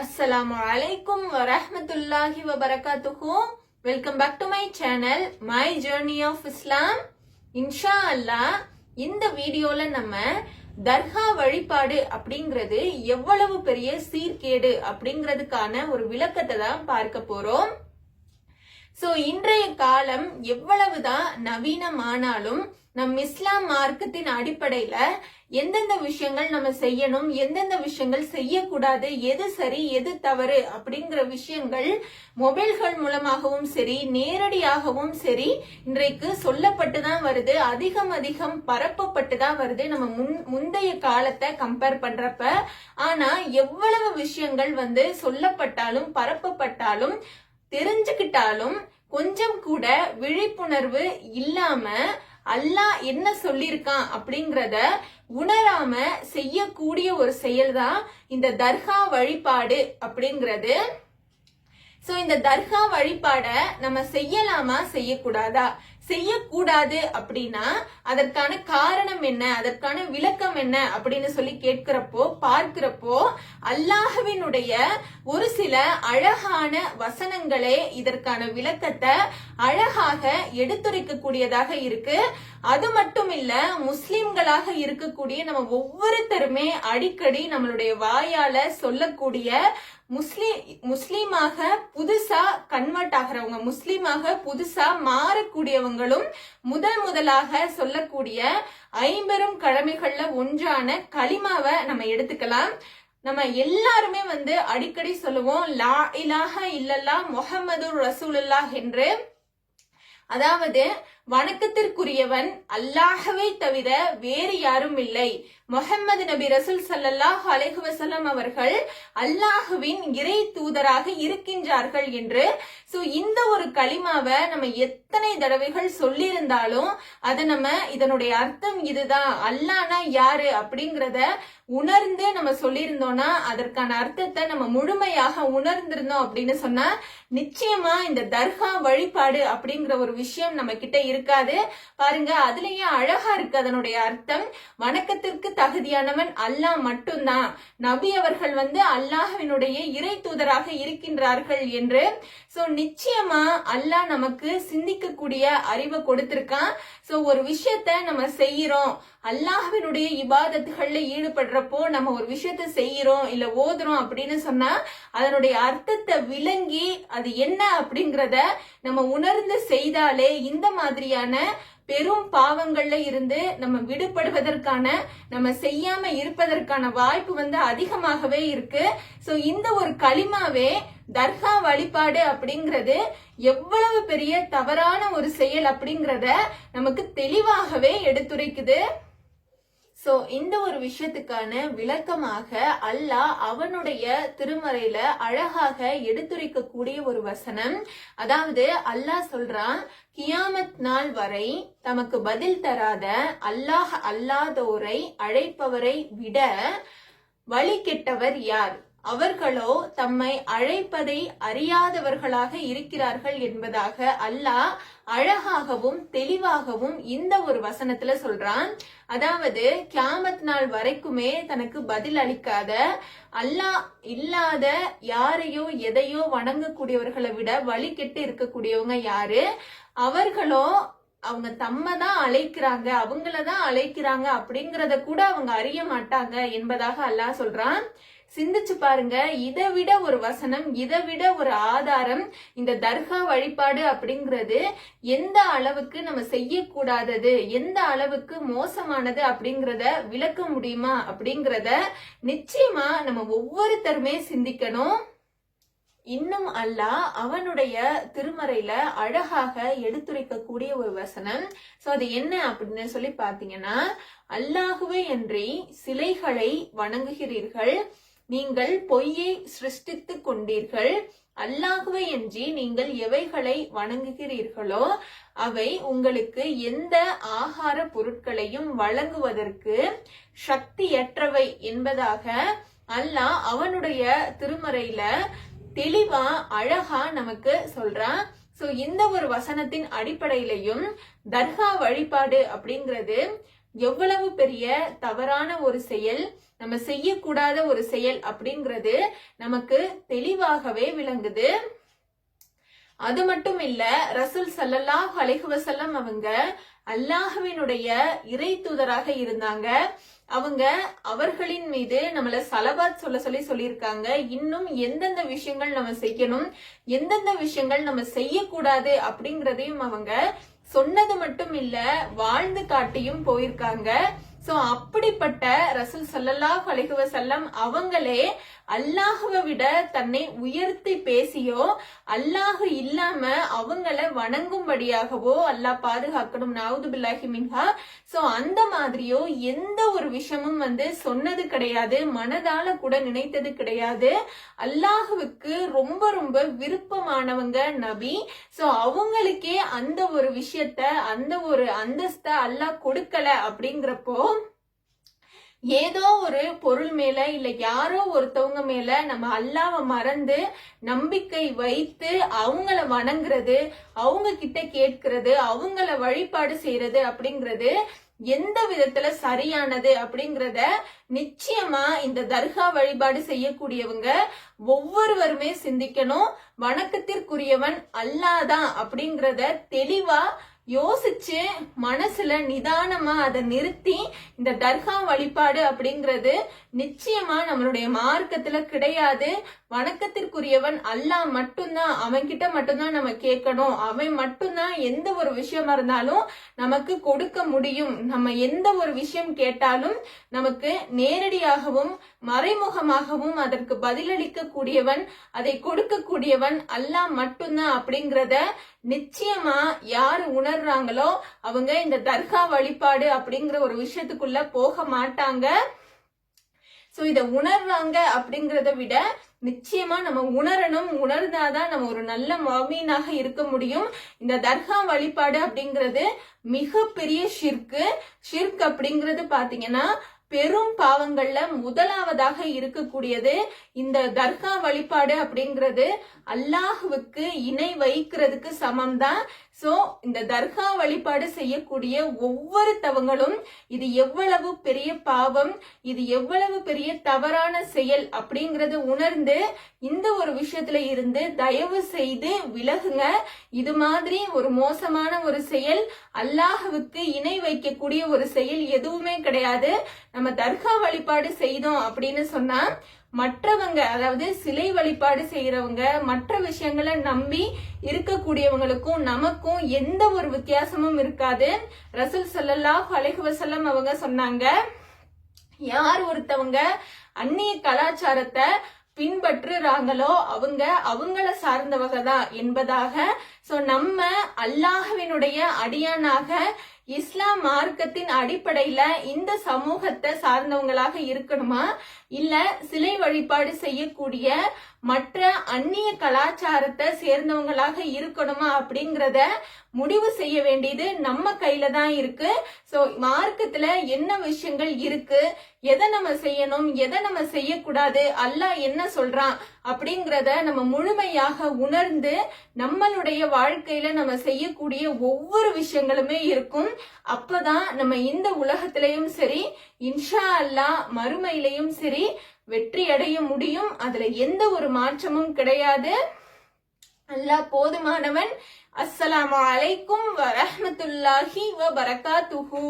Assalamu alaikum wa rahmatullahi wa barakatuhu. Welcome back to my channel, My Journey of Islam. இன்ஷா அல்லாஹ் இந்த வீடியோல நம்ம தர்கா வழிபாடு அப்படிங்கிறது எவ்வளவு பெரிய சீர்கேடு அப்படிங்கிறதுக்கான ஒரு விளக்கத்தை தான் பார்க்க போறோம். சோ இன்றைய காலம் எவ்வளவுதான் நவீனமானாலும் நம் இஸ்லாம் மார்க்கத்தின் அடிப்படையில எந்தெந்த விஷயங்கள் நம்ம செய்யணும், எந்தெந்த விஷயங்கள் செய்யக்கூடாது, எது சரி எது தவறு அப்படிங்கிற விஷயங்கள் மொபைல்கள் மூலமாகவும் சரி நேரடியாகவும் சரி இன்றைக்கு சொல்லப்பட்டுதான் வருது. அதிகம் பரப்பப்பட்டுதான் வருது நம்ம முந்தைய காலத்தை கம்பேர் பண்றப்ப. ஆனா எவ்வளவு விஷயங்கள் சொல்லப்பட்டாலும் பரப்பப்பட்டாலும் தெரிஞ்சுக்கிட்டாலும் கொஞ்சம் கூட விழிப்புணர்வு இல்லாம அல்லாஹ் என்ன சொல்லிருக்கான் அப்படிங்கறத உணராம செய்யக்கூடிய ஒரு செயல்தான் இந்த தர்கா வழிபாடு அப்படிங்கிறது. சோ இந்த தர்கா வழிபாட நம்ம செய்யலாமா செய்யக்கூடாதா? செய்யக்கூடாது அப்படின்னா அதற்கான காரணம் என்ன, அதற்கான விளக்கம் என்ன அப்படின்னு சொல்லி பார்க்கிறப்போ அல்லாஹ்வினுடைய ஒரு சில அழகான வசனங்களே இதற்கான விளக்கத்தை அழகாக எடுத்துரைக்க கூடியதாக இருக்கு. அது மட்டும் இல்ல, முஸ்லிம்களாக இருக்கக்கூடிய நம்ம ஒவ்வொருத்தருமே அடிக்கடி நம்மளுடைய வாயால சொல்லக்கூடிய முஸ்லீமாக புதுசா கன்வெர்ட் ஆகிறவங்க, முஸ்லீமாக புதுசா மாறக்கூடியவங்களும் முதலாக சொல்லக்கூடிய 50 கடமைகள்ல ஒன்றான கலிமாவை நம்ம எடுத்துக்கலாம். நம்ம எல்லாருமே அடிக்கடி சொல்லுவோம் லா இலாஹ இல்லல்லாஹ் முஹம்மதுர் ரசூலுல்லாஹ் என்று. அதாவது வணக்கத்திற்குரியவன் அல்லாஹ்வை தவிர வேறு யாரும் இல்லை, முஹம்மது நபி ரசூல் ஸல்லல்லாஹு அலைஹி வஸல்லம் அவர்கள் அல்லாஹ்வின் இறை தூதராக இருக்கின்றார்கள் என்று. சோ இந்த ஒரு கலிமாவை நம்ம எத்தனை தடவைகள் சொல்லி இருந்தாலும் அதை நம்ம இதனுடைய அர்த்தம் இதுதான், அல்லாஹ்னா யாரு அப்படிங்கறத உணர்ந்து நம்ம சொல்லியிருந்தோம்னா, அதற்கான அர்த்தத்தை நம்ம முழுமையாக உணர்ந்திருந்தோம் அப்படின்னு சொன்னா நிச்சயமா இந்த தர்கா வழிபாடு அப்படிங்கிற ஒரு விஷயம் நம்ம கிட்ட இருக்காது. பாருங்க, அதுலயே அழகா இருக்கு அதனுடைய அர்த்தம். வணக்கத்திற்கு தகுதியானவன் அல்லாஹ் மட்டும்தான், நபி அவர்கள் அல்லாஹ்வினுடைய இறை தூதராக இருக்கின்றார்கள் என்று. சோ நிச்சயமா அல்லாஹ் நமக்கு சிந்திக்கக்கூடிய அறிவை கொடுத்திருக்கான். சோ ஒரு விஷயத்த நம்ம செய்யறோம், அல்லாஹ்வினுடைய இபாதத்துகள்ல ஈடுபடுறப்போ நம்ம ஒரு விஷயத்த செய்யறோம் இல்ல ஓதுறோம் அப்படின்னு சொன்னா அதனுடைய அர்த்தத்தை விளங்கி அது என்ன அப்படிங்கறத நம்ம உணர்ந்து செய்தாலே இந்த மாதிரியான பெரும் பாவங்கள்ல இருந்து நம்ம விடுபடுவதற்கான, நம்ம செய்யாம இருப்பதற்கான வாய்ப்பு அதிகமாகவே இருக்கு. சோ இந்த ஒரு கலிமாவே தர்கா வழிபாடு அப்படிங்கிறது எவ்வளவு பெரிய தவறான ஒரு செயல் அப்படிங்கறத நமக்கு தெளிவாகவே எடுத்துரைக்குது. சோ இந்த ஒரு விஷயத்துக்கான விளக்கமாக அல்லாஹ் அவனுடைய திருமறையில அழகாக எடுத்துரைக்கக்கூடிய ஒரு வசனம். அதாவது அல்லாஹ் சொல்றான், கியாமத் நாள் வரை தமக்கு பதில் தராத அல்லாஹ் அல்லாதோரை அழைப்பவரை விட வழி கெட்டவர் யார்? அவர்களோ தம்மை அழைப்பதை அறியாதவர்களாக இருக்கிறார்கள் என்பதாக அல்லாஹ் அழகாகவும் தெளிவாகவும் இந்த ஒரு வசனத்துல சொல்றான். அதாவது கியாமத் நாள் வரைக்குமே தனக்கு பதில் அளிக்காத, அல்லாஹ் இல்லாத யாரையோ எதையோ வணங்கக்கூடியவர்களை விட வழி கெட்டு இருக்கக்கூடியவங்க யாரு? அவர்களோ அவங்க தம்மதான் அழைக்கிறாங்க, அவங்களதான் அழைக்கிறாங்க அப்படிங்கறத கூட அவங்க அறிய மாட்டாங்க என்பதாக அல்லாஹ் சொல்றான். சிந்திச்சு பாருங்க, இதை விட ஒரு வசனம், இதை விட ஒரு ஆதாரம் இந்த தர்கா வழிபாடு அப்படிங்கிறது எந்த அளவுக்கு நம்ம செய்யக்கூடாதது, எந்த அளவுக்கு மோசமானது அப்படிங்கறத விளக்க முடியுமா அப்படிங்கறத நிச்சயமா நம்ம ஒவ்வொருத்தருமே சிந்திக்கணும். இன்னும் அல்லாஹ் அவனுடைய திருமறையில அழகாக எடுத்துரைக்கக்கூடிய ஒரு வசனம். சோ அது என்ன அப்படின்னு சொல்லி பாத்தீங்கன்னா, அல்லாஹுவே அன்றி சிலைகளை வணங்குகிறீர்கள், நீங்கள் பொய்யை சிருஷ்டித்துக் கொண்டீர்கள், அல்லாஹுவை அன்றி நீங்கள் எவைகளை வணங்குகிறீர்களோ அவை உங்களுக்கு எந்த ஆகார பொருட்களையும் வழங்குவதற்கு சக்தியற்றவை என்பதாக அல்லாஹ் அவனுடைய திருமறையில தெளிவா அழகா நமக்கு சொல்றான். சோ இந்த ஒரு வசனத்தின் அடிப்படையிலையும் தர்கா வழிபாடு அப்படிங்கிறது எவ்வளவு பெரிய தவறான ஒரு செயல், நம்ம செய்யக்கூடாத ஒரு செயல் அப்படிங்கிறது நமக்கு தெளிவாகவே விளங்குது. அது மட்டும் இல்ல, ரசூல் ஸல்லல்லாஹு அலைஹி வஸல்லம் அவங்க அல்லாஹ்வினுடைய இறை தூதராக இருந்தாங்க. அவங்க அவர்களின் மீது நம்மள ஸலவாத் சொல்லியிருக்காங்க. இன்னும் எந்தெந்த விஷயங்கள் நம்ம செய்யணும், எந்தெந்த விஷயங்கள் நம்ம செய்யக்கூடாது அப்படிங்கறதையும் அவங்க சொன்னது மட்டும் இல்ல, வாழ்ந்து காட்டியும் போயிருக்காங்க. சோ அப்படிப்பட்ட ரசூல் ஸல்லல்லாஹு அலைஹி வஸல்லம் அவங்களே அல்லாஹ்வை விட தன்னை உயர்த்தி பேசியோ, அல்லாஹ் இல்லாம அவங்கள வணங்கும்படியாகவோ அல்லாஹ் பாதுகாக்கணும், நவுது பில்லாஹி மின்ஹா. சோ அந்த மாதிரியோ எந்த ஒரு விஷயமும் சொன்னது கிடையாது, மனதால கூட நினைத்தது கிடையாது. அல்லாஹ்வுக்கு ரொம்ப ரொம்ப விருப்பமானவங்க நபி. சோ அவங்களுக்கே அந்த ஒரு விஷயத்த, அந்த ஒரு அந்தஸ்த அல்லாஹ் கொடுக்கல அப்படிங்கிறப்போ, ஏதோ ஒரு பொருள் மேல இல்ல யாரோ ஒருத்தவங்க மேல நம்ம அல்லாஹ்வை மறந்து நம்பிக்கை வைத்து அவங்கள வணங்குறது, அவங்க கிட்ட கேட்கிறது, அவங்கள வழிபாடு செய்யறது அப்படிங்கிறது எந்த விதத்துல சரியானது அப்படிங்கறத நிச்சயமா இந்த தர்கா வழிபாடு செய்யக்கூடியவங்க ஒவ்வொருவருமே சிந்திக்கணும். வணக்கத்திற்குரியவன் அல்லாஹ் தான் அப்படிங்கறத தெளிவா யோசிச்சு மனசுல நிதானமா அதை நிறுத்தி, இந்த தர்கா வழிபாடு அப்படிங்கிறது நிச்சயமா நம்மளுடைய மார்க்கத்துல கிடையாது. வணக்கத்திற்குரியவன் அல்லாஹ் மட்டும்தான், அவன்கிட்ட மட்டும்தான் நம்ம கேட்கணும். அவன் மட்டும்தான் எந்த ஒரு விஷயமா இருந்தாலும் நமக்கு கொடுக்க முடியும். நம்ம எந்த ஒரு விஷயம் கேட்டாலும் நமக்கு நேரடியாகவும் மறைமுகமாகவும் அதற்கு பதிலளிக்க கூடியவன், அதை கொடுக்க கூடியவன் அல்லாஹ் மட்டும்தான் அப்படிங்கறத நிச்சயமா யாரு உணர்றாங்களோ அவங்க இந்த தர்கா வழிபாடு அப்படிங்கிற ஒரு விஷயத்துக்குள்ள போக மாட்டாங்க. சோ இத உணர்றாங்க அப்படிங்கறத விட நிச்சயமா நம்ம உணரணும். உணர்ந்தாதான் நம்ம ஒரு நல்ல முஃமினாக இருக்க முடியும். இந்த தர்கா வழிபாடு அப்படிங்கிறது மிகப்பெரிய ஷிர்க் அப்படிங்கிறது பாத்தீங்கன்னா பெரும் பாவங்கள்ல முதலாவதாக இருக்கக்கூடியது இந்த தர்கா வழிபாடு அப்படிங்கிறது. அல்லாஹ்வுக்கு இணை வைக்கிறதுக்கு சமம் தான். சோ இந்த தர்கா வழிபாடு செய்யக்கூடிய ஒவ்வொரு தவங்களும் இது எவ்வளவு பெரிய பாவம், இது எவ்வளவு பெரிய தவறான செயல் அப்படிங்கறத உணர்ந்து இந்த ஒரு விஷயத்துல இருந்து தயவு செய்து விலகுங்க. இது மாதிரி ஒரு மோசமான ஒரு செயல், அல்லாஹ்வுக்கு இணை வைக்கக்கூடிய ஒரு செயல் எதுவுமே கிடையாது. நம்ம தர்கா வழிபாடு செய்தோம் அப்படின்னு சொன்னா மற்றவங்க, அதாவது சிலை வழிபாடு செய்யறவங்க, மற்ற விஷயங்களை நம்பி இருக்கக்கூடியவங்களுக்கும் நமக்கும் எந்த ஒரு வித்தியாசமும் இருக்காது. ரசூல் ஸல்லல்லாஹு அலைஹி வஸல்லம் அவங்க சொன்னாங்க, யார் ஒருத்தவங்க அந்நிய கலாச்சாரத்தை பின்பற்றுறாங்களோ அவங்க அவங்கள சார்ந்தவங்க தான் என்பதாக. சோ நம்ம அல்லாஹ்வினுடைய அடியானாக இஸ்லாம் மார்க்கத்தின் அடிப்படையில இந்த சமூகத்தை சார்ந்தவங்களாக இருக்கணுமா, இல்ல சிலை வழிபாடு செய்யக்கூடிய மற்ற அந்நிய கலாச்சாரத்தை சேர்ந்தவங்களாக இருக்கணுமா அப்படிங்கறத முடிவு செய்ய வேண்டியது நம்ம கையில தான் இருக்கு. சோ மார்க்கத்துல என்ன விஷயங்கள் இருக்கு, எதை நம்ம செய்யணும், எதை நம்ம செய்யக்கூடாது, அல்லாஹ் என்ன சொல்றான் அப்படிங்கறத நம்ம முழுமையாக உணர்ந்து நம்மளுடைய வாழ்க்கையில நம்ம செய்யக்கூடிய ஒவ்வொரு விஷயங்களுமே இருக்கும். அப்பதான் நம்ம இந்த உலகத்திலையும் சரி, இன்ஷா அல்லாஹ் மறுமையிலையும் சரி வெற்றி அடைய முடியும். அதுல எந்த ஒரு மாற்றமும் கிடையாது. அல்லாஹ் போதுமானவன். அஸ்ஸலாமு அலைக்கும் வரஹ்மத்துல்லாஹி வபரகாத்துஹு.